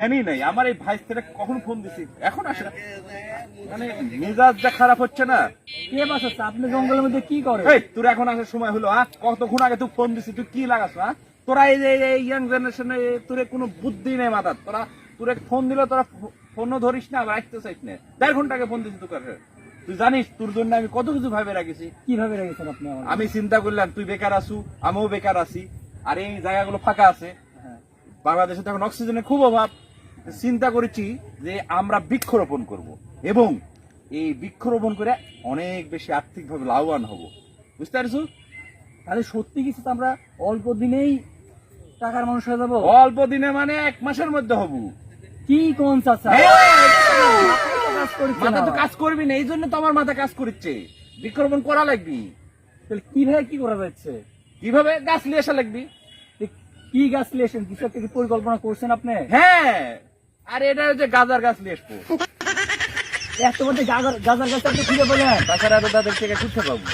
জানি নাই আমার এই ভাই থেকে কখন ফোন দিছি, এখন আসে না। মানে মেজাজটা খারাপ হচ্ছে না। কে বাঁচাচ্ছে? আপনি জঙ্গলের মধ্যে কি করে? এই তোর এখন আসার সময় হলো? কতক্ষণ আগে তুই ফোন দিছিস, তুই কি লাগাস? তোরা এই যে ইয়াং জেনারেশনে তোর কোনো বুদ্ধি নেই মাথার। তোর ফোন দিলে তোরা ফোনও ধরিস না, আবার আসতে চাইস না। 1.5 ঘন্টা আগে ফোন দিছিস তোর কাছে। তুই জানিস তোর জন্য আমি কত কিছু ভাবে রাখিছি। কিভাবে রেখেছেন আপনি? আমি চিন্তা করলাম তুই বেকার আসু, আমিও বেকার আছি, আর এই জায়গাগুলো ফাঁকা আছে। বাংলাদেশে তো এখন অক্সিজেনের খুব অভাব। চিন্তা করেছি যে আমরা বৃক্ষরোপণ করব এবং এই বৃক্ষরোপণ করে অনেক বেশি আর্থিকভাবে লাভবান হব। বুঝতে পারছো? তাহলে সত্যি কিছু তো আমরা অল্প দিনেই টাকার মানুষ হয়ে যাবো। অল্প দিনে মানে 1 মাসের মধ্যে হব। কি কোন চাচা? মাথা তো কাজ করবি না, এই জন্য তো আমার মাথা কাজ করছে। বৃক্ষরোপণ করা লাগবি। তাহলে কিভাবে কি করা যাচ্ছে? কিভাবে? গাছ নিয়ে আসা লাগবি। কি গাছ লিয়েছেন? কিছু একটা কি পরিকল্পনা করছেন আপনি? হ্যাঁ, আর এটা হচ্ছে গাজার গাছ নিয়ে আসবো। এত বড় গাজার গাছ আপনি খুঁজে পেলেন? তাছাড়া তো তাদের থেকে খুঁজতে পাবো।